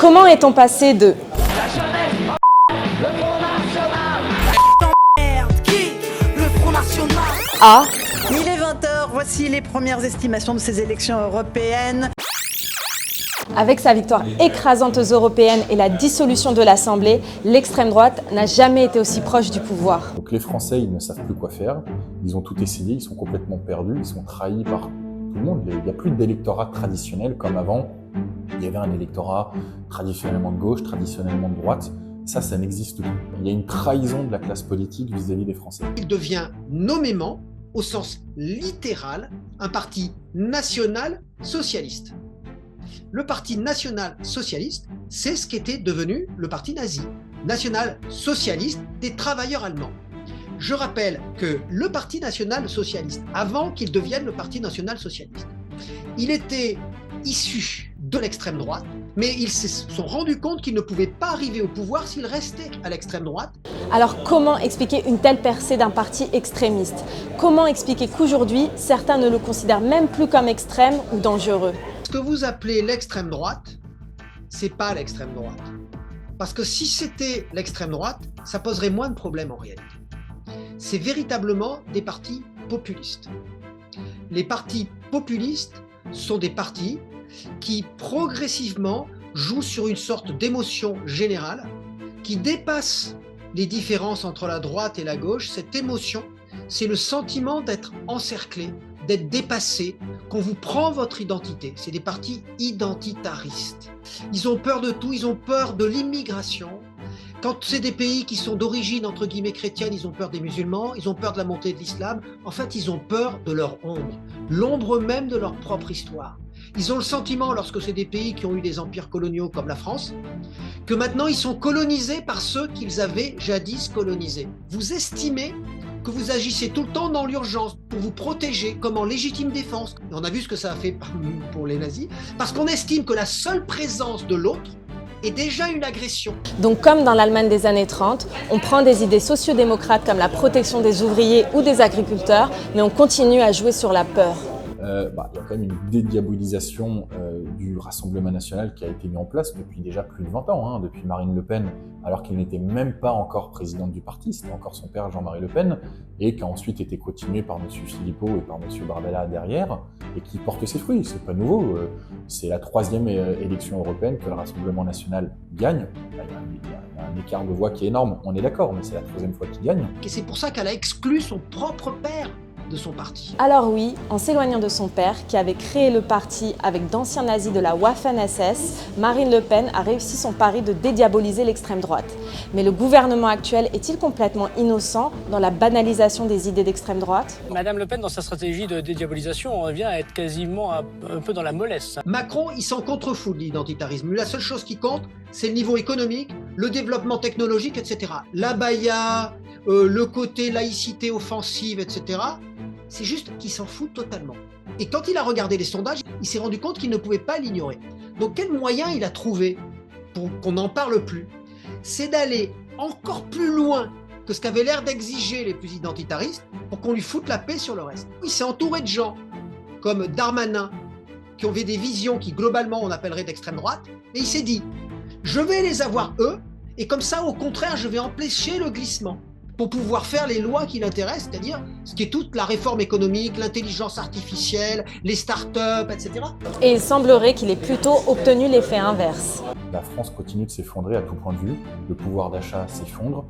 Comment est-on passé de à Il est 20h, voici les premières estimations de ces élections européennes. Avec sa victoire écrasante aux européennes et la dissolution de l'Assemblée, l'extrême droite n'a jamais été aussi proche du pouvoir. Donc les Français, ils ne savent plus quoi faire, ils ont tout essayé, ils sont complètement perdus, ils sont trahis par tout le monde. Il n'y a plus d'électorat traditionnel comme avant. Il y avait un électorat traditionnellement de gauche, traditionnellement de droite. Ça n'existe plus. Il y a une trahison de la classe politique vis-à-vis des Français. Il devient nommément, au sens littéral, un parti national socialiste. Le parti national socialiste, c'est ce qu'était devenu le parti nazi, national socialiste des travailleurs allemands. Je rappelle que le parti national socialiste, avant qu'il devienne le parti national socialiste, il était issu de l'extrême droite, mais ils se sont rendus compte qu'ils ne pouvaient pas arriver au pouvoir s'ils restaient à l'extrême droite. Alors comment expliquer une telle percée d'un parti extrémiste? Comment expliquer qu'aujourd'hui, certains ne le considèrent même plus comme extrême ou dangereux? Ce que vous appelez l'extrême droite, c'est pas l'extrême droite. Parce que si c'était l'extrême droite, ça poserait moins de problèmes en réalité. C'est véritablement des partis populistes. Les partis populistes sont des partis qui progressivement jouent sur une sorte d'émotion générale qui dépasse les différences entre la droite et la gauche. Cette émotion, c'est le sentiment d'être encerclé, d'être dépassé, qu'on vous prend votre identité. C'est des partis identitaristes. Ils ont peur de tout, ils ont peur de l'immigration. Quand c'est des pays qui sont d'origine entre guillemets chrétienne, ils ont peur des musulmans, ils ont peur de la montée de l'islam. En fait, ils ont peur de leur ombre, l'ombre même de leur propre histoire. Ils ont le sentiment, lorsque c'est des pays qui ont eu des empires coloniaux comme la France, que maintenant ils sont colonisés par ceux qu'ils avaient jadis colonisés. Vous estimez que vous agissez tout le temps dans l'urgence pour vous protéger comme en légitime défense. Et on a vu ce que ça a fait pour les nazis, parce qu'on estime que la seule présence de l'autre est déjà une agression. Donc comme dans l'Allemagne des années 30, on prend des idées sociodémocrates comme la protection des ouvriers ou des agriculteurs, mais on continue à jouer sur la peur. Il y a quand même une dédiabolisation du Rassemblement national qui a été mis en place depuis déjà plus de 20 ans, depuis Marine Le Pen, alors qu'elle n'était même pas encore présidente du parti, c'était encore son père Jean-Marie Le Pen, et qui a ensuite été continué par M. Philippot et par M. Bardella derrière, et qui porte ses fruits. C'est pas nouveau, c'est la 3e élection européenne que le Rassemblement national gagne. Il y a un écart de voix qui est énorme, on est d'accord, mais c'est la 3e fois qu'il gagne. Et c'est pour ça qu'elle a exclu son propre père de son parti. Alors oui, en s'éloignant de son père, qui avait créé le parti avec d'anciens nazis de la Waffen-SS, Marine Le Pen a réussi son pari de dédiaboliser l'extrême droite. Mais le gouvernement actuel est-il complètement innocent dans la banalisation des idées d'extrême droite? Madame Le Pen, dans sa stratégie de dédiabolisation, on revient à être quasiment un peu dans la mollesse. Macron, il s'en contrefout de l'identitarisme. La seule chose qui compte, c'est le niveau économique, le développement technologique, etc. L'abaya, le côté laïcité offensive, etc. C'est juste qu'il s'en fout totalement. Et quand il a regardé les sondages, il s'est rendu compte qu'il ne pouvait pas l'ignorer. Donc quel moyen il a trouvé pour qu'on n'en parle plus? C'est d'aller encore plus loin que ce qu'avaient l'air d'exiger les plus identitaristes pour qu'on lui foute la paix sur le reste. Il s'est entouré de gens comme Darmanin qui avaient des visions qui globalement on appellerait d'extrême droite, et il s'est dit je vais les avoir eux, et comme ça au contraire je vais empêcher le glissement pour pouvoir faire les lois qui l'intéressent, c'est-à-dire ce qui est toute la réforme économique, l'intelligence artificielle, les startups, etc. Et il semblerait qu'il ait plutôt obtenu l'effet inverse. La France continue de s'effondrer à tout point de vue, le pouvoir d'achat s'effondre,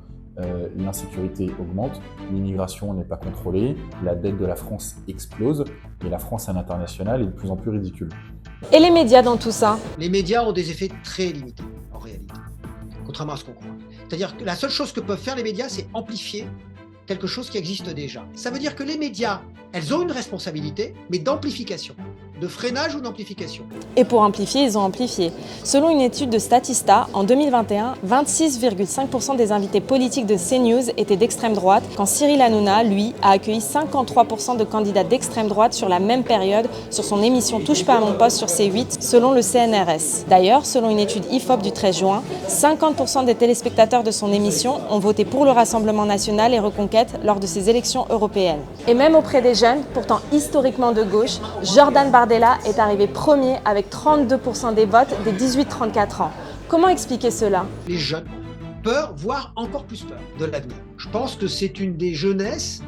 l'insécurité augmente, l'immigration n'est pas contrôlée, la dette de la France explose, et la France à l'international est de plus en plus ridicule. Et les médias dans tout ça? Les médias ont des effets très limités, en réalité, contrairement à ce qu'on croit. C'est-à-dire que la seule chose que peuvent faire les médias, c'est amplifier quelque chose qui existe déjà. Ça veut dire que les médias, elles ont une responsabilité, mais d'amplification, de freinage ou d'amplification. Et pour amplifier, ils ont amplifié. Selon une étude de Statista, en 2021, 26,5% des invités politiques de CNews étaient d'extrême droite, quand Cyril Hanouna, lui, a accueilli 53% de candidats d'extrême droite sur la même période sur son émission Touche pas à mon poste sur C8, selon le CNRS. D'ailleurs, selon une étude IFOP du 13 juin, 50% des téléspectateurs de son émission ont voté pour le Rassemblement national et Reconquête lors de ces élections européennes. Et même auprès des jeunes, pourtant historiquement de gauche, Jordan Bardella est arrivé premier avec 32% des votes des 18-34 ans. Comment expliquer cela? Les jeunes ont peur, voire encore plus peur de l'avenir. Je pense que c'est une des jeunesses,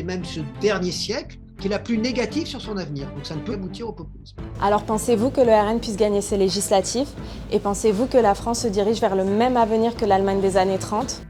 même ce dernier siècle, qui est la plus négative sur son avenir. Donc ça ne peut aboutir au populisme. Alors pensez-vous que le RN puisse gagner ces législatives? Et pensez-vous que la France se dirige vers le même avenir que l'Allemagne des années 30?